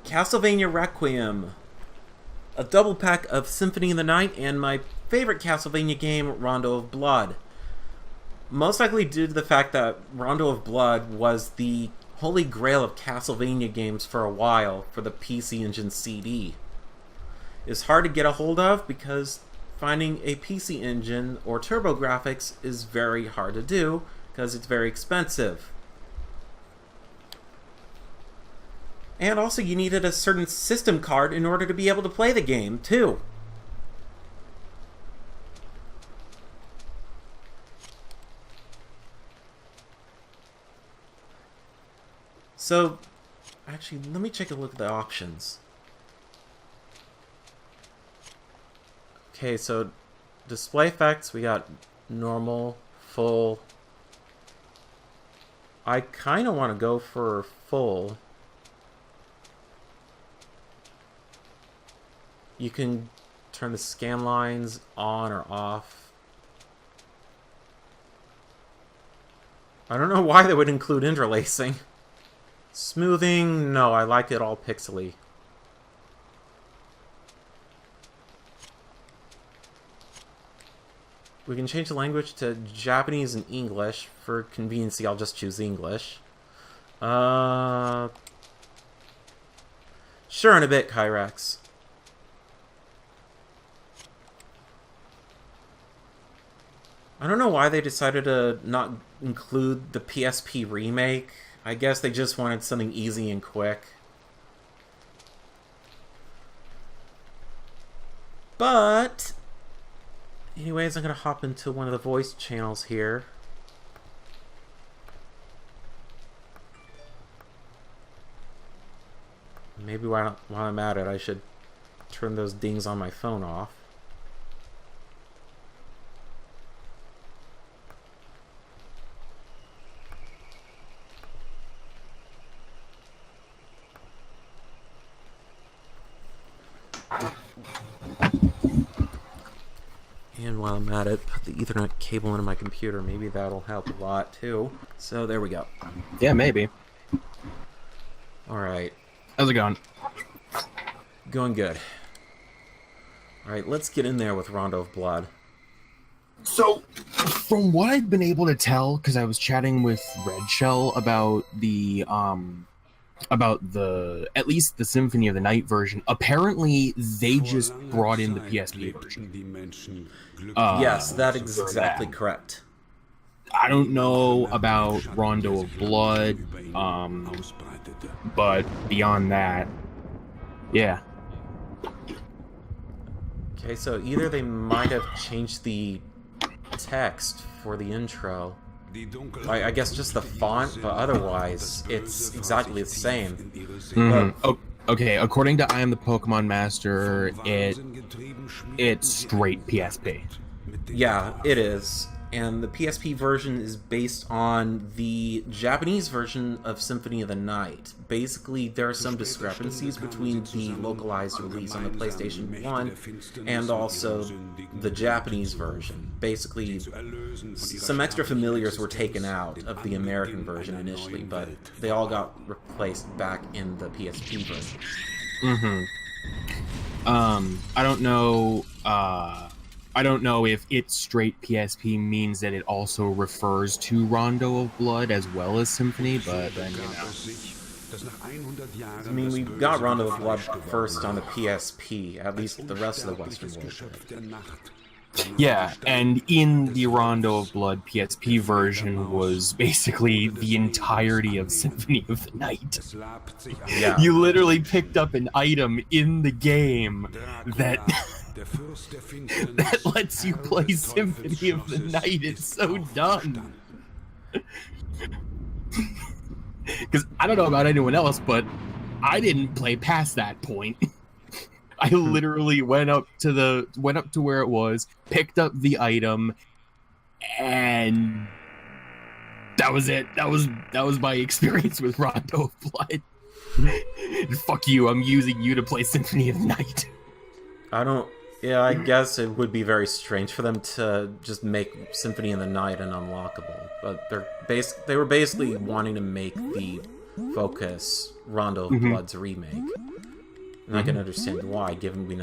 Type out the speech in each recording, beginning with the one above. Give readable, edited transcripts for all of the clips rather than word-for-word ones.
Castlevania Requiem, a double pack of Symphony of the Night and my favorite Castlevania game, Rondo of Blood. Most likely due to the fact that Rondo of Blood was the Holy Grail of Castlevania games for a while for the PC Engine CD. It's hard to get a hold of because finding a PC Engine or TurboGrafx is very hard to do because it's very expensive. And also you needed a certain system card in order to be able to play the game, too. So, actually, let me take a look at the options. Okay, so display effects, we got normal, full. I kind of want to go for full. You can turn the scan lines on or off. I don't know why they would include interlacing. Smoothing, no, I like it all pixely. We can change the language to Japanese and English. For convenience, I'll just choose English. Sure, in a bit, Kyrehx. I don't know why they decided to not include the PSP remake. I guess they just wanted something easy and quick. But anyways, I'm going to hop into one of the voice channels here. Maybe while I'm at it, I should turn those dings on my phone off. And while I'm at it, put the Ethernet cable into my computer. Maybe that'll help a lot, too. So, there we go. Yeah, maybe. Alright. How's it going? Going good. Alright, let's get in there with Rondo of Blood. So, from what I've been able to tell, because I was chatting with Red Shell about at least the Symphony of the Night version, apparently they just brought in the PSP version. Yes, that is exactly correct. I don't know about Rondo of Blood, but beyond that, yeah. Okay, so either they might have changed the text for the intro. I guess just the font, but otherwise, it's exactly the same. Mm-hmm. Okay, according to I Am the Pokemon Master, it's straight PSP. Yeah, it is. And the PSP version is based on the Japanese version of Symphony of the Night. Basically, there are some discrepancies between the localized release on the PlayStation 1 and also the Japanese version. Basically, some extra familiars were taken out of the American version initially, but they all got replaced back in the PSP version. I don't know if it's straight PSP means that it also refers to Rondo of Blood as well as Symphony, but then, you know. I mean, we got Rondo of Blood first on the PSP, at least the rest of the Western world. Yeah, and in the Rondo of Blood PSP version was basically the entirety of Symphony of the Night. Yeah. You literally picked up an item in the game that that lets you play Symphony of the Night. It's so dumb. Because I don't know about anyone else, but I didn't play past that point. I literally went up to where it was, picked up the item, and that was it. That was my experience with Rondo of Blood. Fuck you, I'm using you to play Symphony of the Night. Yeah, I guess it would be very strange for them to just make Symphony of the Night an unlockable. But they were basically wanting to make the focus Rondo of Blood's remake. And I can understand why, given we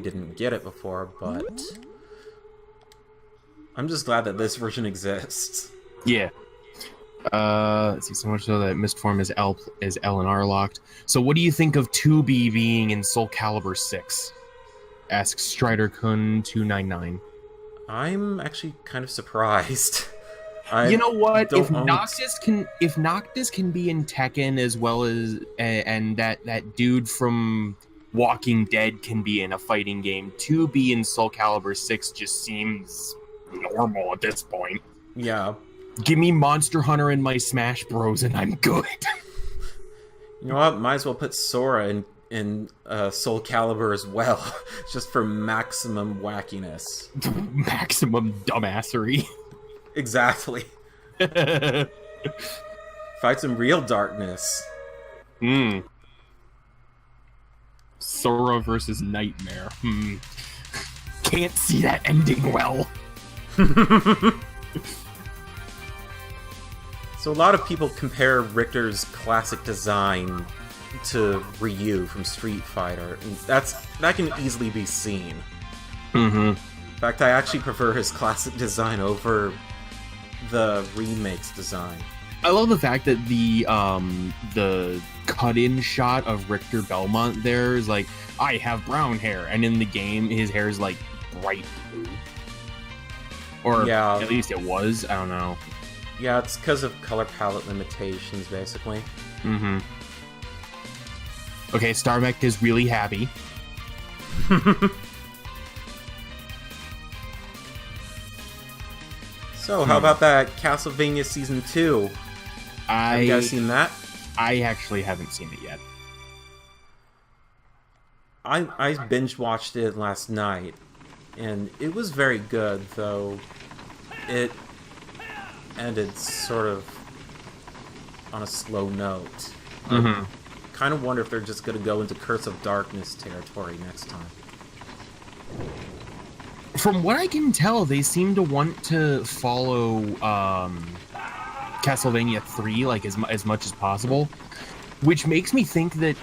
didn't get it before, but I'm just glad that this version exists. Yeah. Let's see, so much so that Mistform is L and R locked. So what do you think of 2B being in Soul Calibur 6? Asks Strider-kun299. I'm actually kind of surprised. You know what? If Noctis can be in Tekken as well as and that dude from Walking Dead can be in a fighting game, 2B in Soul Calibur 6 just seems normal at this point. Yeah. Give me Monster Hunter in my Smash Bros. And I'm good. You know what? Might as well put Sora in Soul Calibur as well, just for maximum wackiness. Maximum dumbassery. Exactly. Fight some real darkness. Sora versus Nightmare. Can't see that ending well. So a lot of people compare Richter's classic design to Ryu from Street Fighter. And that can easily be seen. In fact, I actually prefer his classic design over the remake's design. I love the fact that the cut-in shot of Richter Belmont there is like, I have brown hair, and in the game his hair is like bright blue. Or yeah, at least it was. I don't know. Yeah, it's because of color palette limitations, basically. Okay, Starmech is really happy. So, how about that Castlevania Season 2? Have you guys seen that? I actually haven't seen it yet. I binge-watched it last night, and it was very good, though it ended sort of on a slow note. I kind of wonder if they're just going to go into Curse of Darkness territory next time. From what I can tell, they seem to want to follow Castlevania 3 like as much as possible, which makes me think that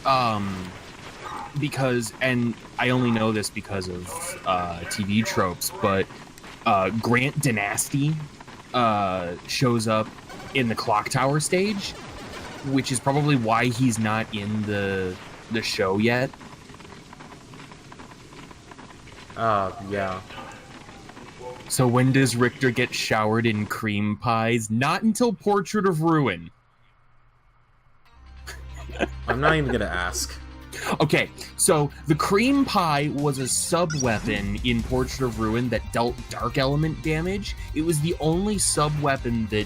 because, and I only know this because of TV tropes, but Grant Dynasty shows up in the Clock Tower stage, which is probably why he's not in the show yet. Yeah. So when does Richter get showered in cream pies? Not until Portrait of Ruin. I'm not even gonna ask. Okay, so the cream pie was a sub-weapon in Portrait of Ruin that dealt dark element damage. It was the only sub-weapon that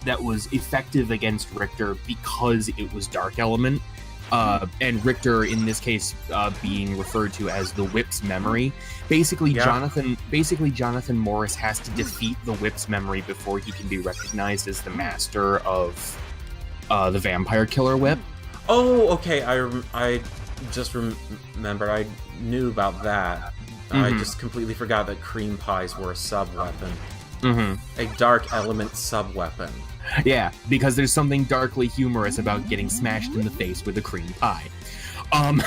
that was effective against Richter because it was dark element. And Richter, in this case, being referred to as the Whip's memory. Basically, Jonathan Morris has to defeat the Whip's memory before he can be recognized as the master of the Vampire Killer Whip. Oh, okay. I just remembered. I knew about that. I just completely forgot that cream pies were a sub-weapon. A dark element sub-weapon. Yeah, because there's something darkly humorous about getting smashed in the face with a cream pie. I'm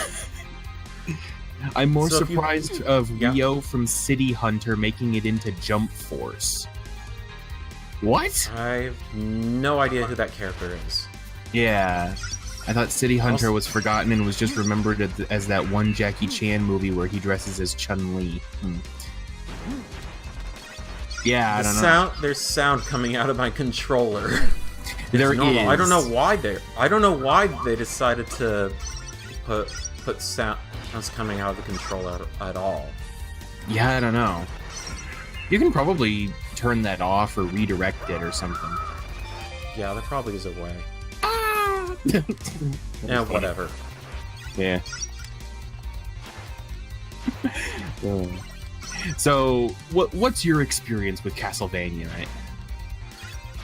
more surprised of Rio from City Hunter making it into Jump Force. What? I have no idea who that character is. Yeah. I thought City Hunter was forgotten and was just remembered as that one Jackie Chan movie where he dresses as Chun-Li. Yeah, I don't know. There's sound coming out of my controller. There is. I don't know why they decided to put sounds coming out of the controller at all. Yeah, I don't know. You can probably turn that off or redirect it or something. Yeah, there probably is a way. Yeah, whatever. Yeah. So, what's your experience with Castlevania, right?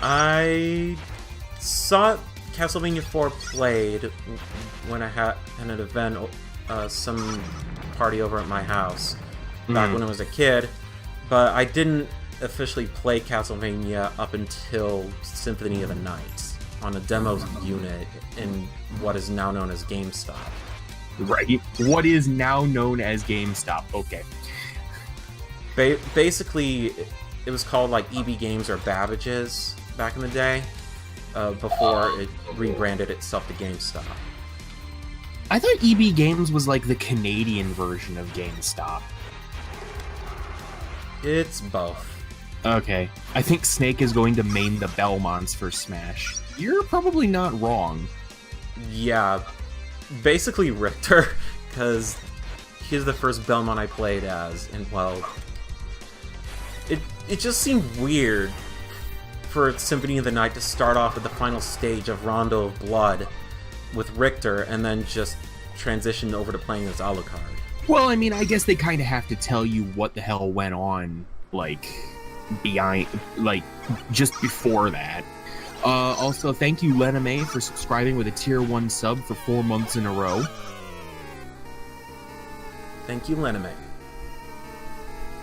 I saw Castlevania 4 played when I had an event, some party over at my house, back when I was a kid, but I didn't officially play Castlevania up until Symphony of the Night. on a demo unit in what is now known as GameStop. Right. What is now known as GameStop. Okay. Basically, it was called like EB Games or Babbage's back in the day, before it rebranded itself to GameStop. I thought EB Games was like the Canadian version of GameStop. It's both. Okay. I think Snake is going to main the Belmonts for Smash. You're probably not wrong. Yeah, basically Richter, because he's the first Belmont I played as, and well, it just seemed weird for Symphony of the Night to start off with the final stage of Rondo of Blood with Richter, and then just transition over to playing as Alucard. Well, I mean, I guess they kind of have to tell you what the hell went on, like, just before that. Also, thank you, Lename, for subscribing with a Tier 1 sub for 4 months in a row. Thank you, Lename.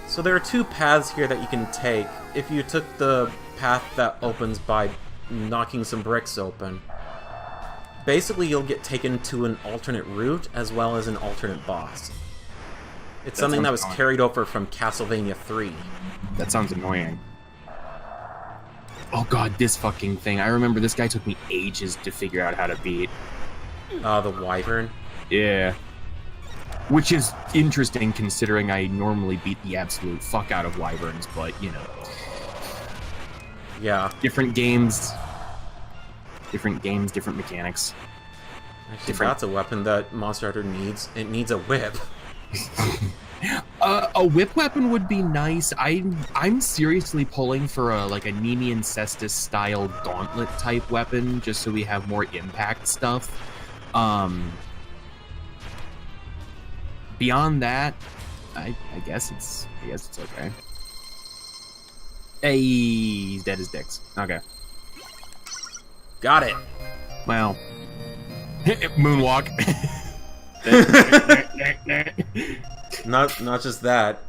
So there are two paths here that you can take. If you took the path that opens by knocking some bricks open, basically you'll get taken to an alternate route as well as an alternate boss. It's something that was carried over from Castlevania 3. That sounds annoying. Oh god, this fucking thing. I remember this guy took me ages to figure out how to beat. The Wyvern? Yeah. Which is interesting considering I normally beat the absolute fuck out of Wyverns, but, you know. Yeah. Different games, different mechanics. Actually, that's a weapon that Monster Hunter needs. It needs a whip. A whip weapon would be nice. I'm seriously pulling for a Nemean Cestus style gauntlet type weapon, just so we have more impact stuff. Beyond that, I guess it's okay. Hey, he's dead as dicks. Okay. Got it. Well, moonwalk. Not just that.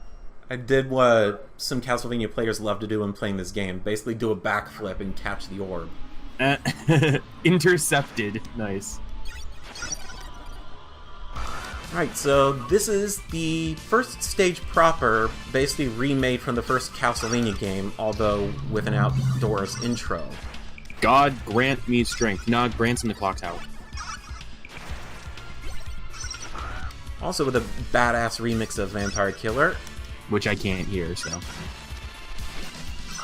I did what some Castlevania players love to do when playing this game. Basically do a backflip and catch the orb. Intercepted. Nice. Right, so this is the first stage proper, basically remade from the first Castlevania game, although with an outdoors intro. God grant me strength. Nah, grants in the clock tower. Also with a badass remix of Vampire Killer. Which I can't hear, so.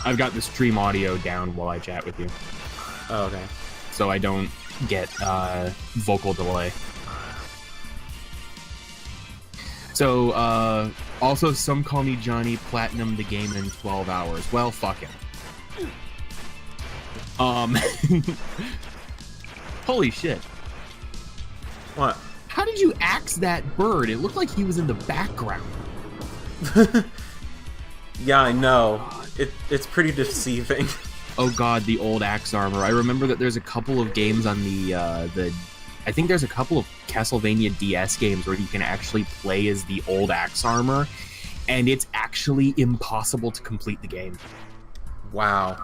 I've got the stream audio down while I chat with you. Oh, okay. So I don't get vocal delay. So, also some call me Johnny, platinum the game in 12 hours. Well, fuck him. Holy shit. What? How did you axe that bird? It looked like he was in the background. Yeah, I know. It's pretty deceiving. Oh god, the old axe armor. I remember that there's a couple of games on the I think there's a couple of Castlevania DS games where you can actually play as the old axe armor, and it's actually impossible to complete the game. Wow.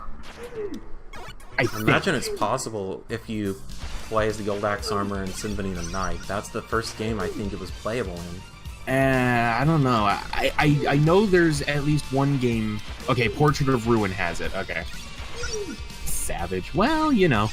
I imagine it's possible if you play as the old axe armor in Symphony of the Night. That's the first game I think it was playable in. I don't know. I know there's at least one game. Okay, Portrait of Ruin has it. Okay. Savage. Well, you know.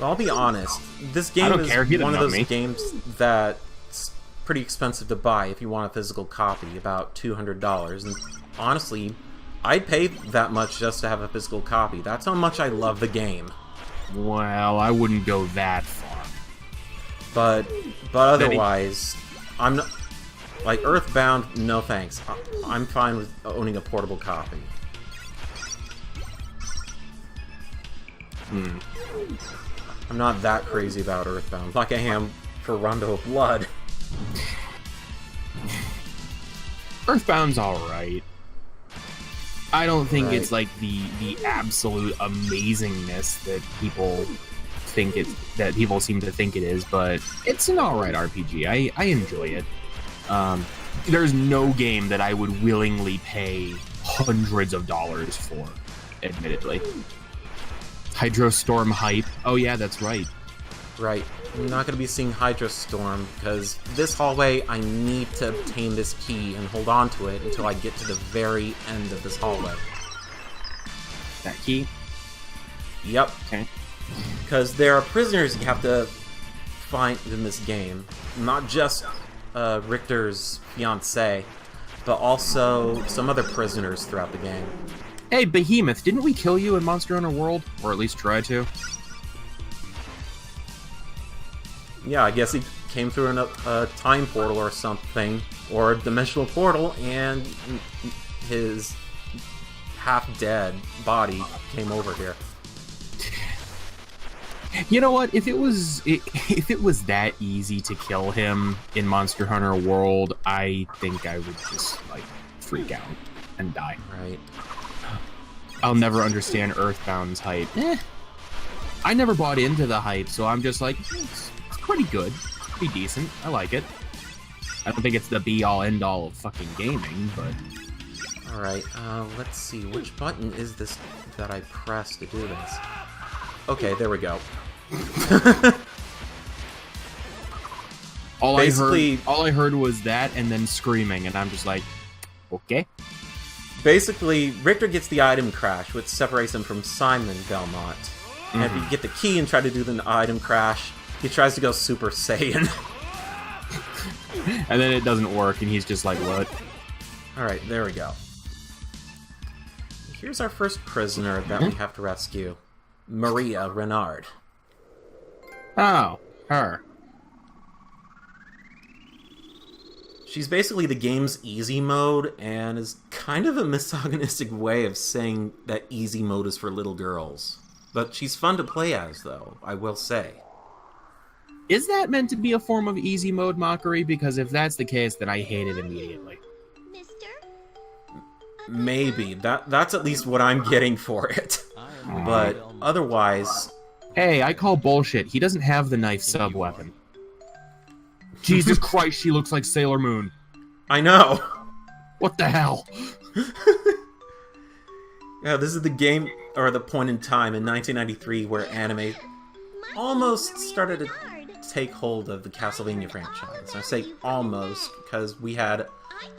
Well, I'll be honest. This game is one of those games that's pretty expensive to buy if you want a physical copy, about $200. And honestly, I'd pay that much just to have a physical copy. That's how much I love the game. Well, I wouldn't go that far. But otherwise, I'm not... Like, Earthbound, no thanks. I'm fine with owning a portable copy. I'm not that crazy about Earthbound, like I am for Rondo of Blood. Earthbound's alright. I don't think it's like the absolute amazingness that people seem to think it is, but it's an alright RPG. I enjoy it. There's no game that I would willingly pay hundreds of dollars for. admittedly. Hydrostorm hype. Oh yeah, that's right. Right. I'm not going to be seeing Hydrostorm, because this hallway, I need to obtain this key and hold on to it until I get to the very end of this hallway. That key? Yep. Okay. Because there are prisoners you have to find in this game. Not just Richter's fiancée, but also some other prisoners throughout the game. Hey, Behemoth, didn't we kill you in Monster Hunter World? Or at least try to? Yeah, I guess he came through a time portal or something, or a dimensional portal, and his half-dead body came over here. You know what? If it was that easy to kill him in Monster Hunter World, I think I would just like freak out and die. Right. I'll never understand Earthbound's hype. I never bought into the hype, so I'm just like, it's pretty good. It's pretty decent. I like it. I don't think it's the be-all, end-all of fucking gaming, but... Alright, let's see. Which button is this that I press to do this? Okay, there we go. all I heard was that and then screaming, and I'm just like, okay. Basically, Richter gets the item crash, which separates him from Simon Belmont. And if you get the key and try to do the item crash, he tries to go Super Saiyan. And then it doesn't work, and he's just like, what? Alright, there we go. Here's our first prisoner that we have to rescue. Maria Renard. Oh, her. She's basically the game's easy mode, and is kind of a misogynistic way of saying that easy mode is for little girls. But she's fun to play as, though, I will say. Is that meant to be a form of easy mode mockery? Because if that's the case, then I hate it immediately. Maybe. That's at least what I'm getting for it. But otherwise... Hey, I call bullshit. He doesn't have the knife sub-weapon. Jesus Christ, she looks like Sailor Moon. I know! What the hell? Yeah, this is the game, or the point in time in 1993 where anime almost started to take hold of the Castlevania franchise. I say almost because we had,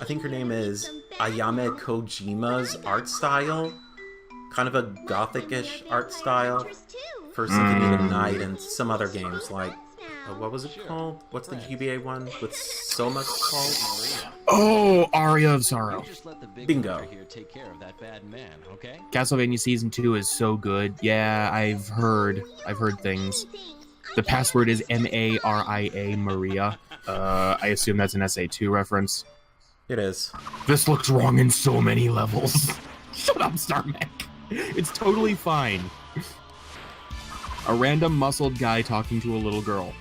I think her name is Ayame Kojima's art style, kind of a gothic-ish art style for Symphony of the Night and some other games like, what was it called? What's the GBA one with Soma called? Oh, Aria of Sorrow. Bingo. Castlevania Season 2 is so good. Yeah, I've heard things. The password is M-A-R-I-A Maria. I assume that's an SA2 reference. It is. This looks wrong in so many levels. Shut up, Starmech. It's totally fine. A random muscled guy talking to a little girl.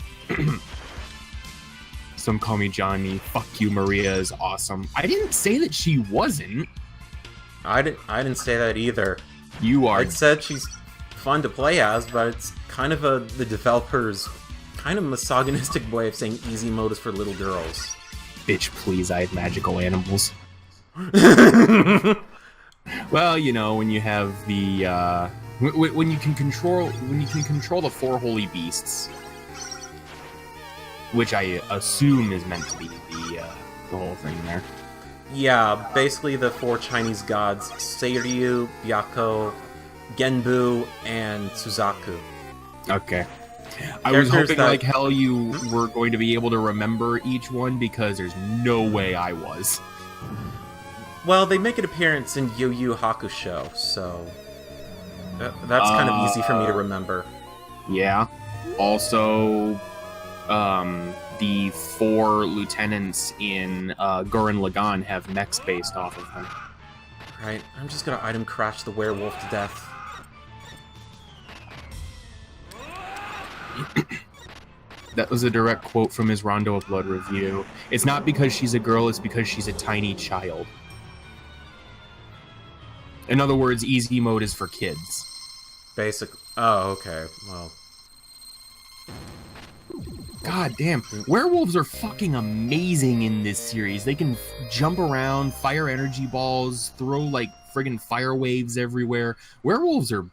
Some call me Johnny. Fuck you, Maria is awesome. I didn't say that she wasn't. I didn't say that either. You are. I said she's fun to play as, but it's kind of the developer's kind of misogynistic way of saying easy mode is for little girls. Bitch, please, I have magical animals. Well, you know, when you have the when you can control the 4 holy beasts, which I assume is meant to be the whole thing there. Yeah, basically the 4 Chinese gods: Seiryu, Byakko, Genbu, and Suzaku. Okay. I was hoping like hell you were going to be able to remember each one, because there's no way I was. Well, they make an appearance in Yu Yu Hakusho, so that's kind of easy for me to remember. Yeah. Also, the 4 lieutenants in Gurren Lagann have mechs based off of them. Right, I'm just gonna item crash the werewolf to death. That was a direct quote from his Rondo of Blood review. It's not because she's a girl, it's because she's a tiny child. In other words, easy mode is for kids. Oh, okay. Well. God damn. Werewolves are fucking amazing in this series. They can jump around, fire energy balls, throw like friggin' fire waves everywhere. Werewolves are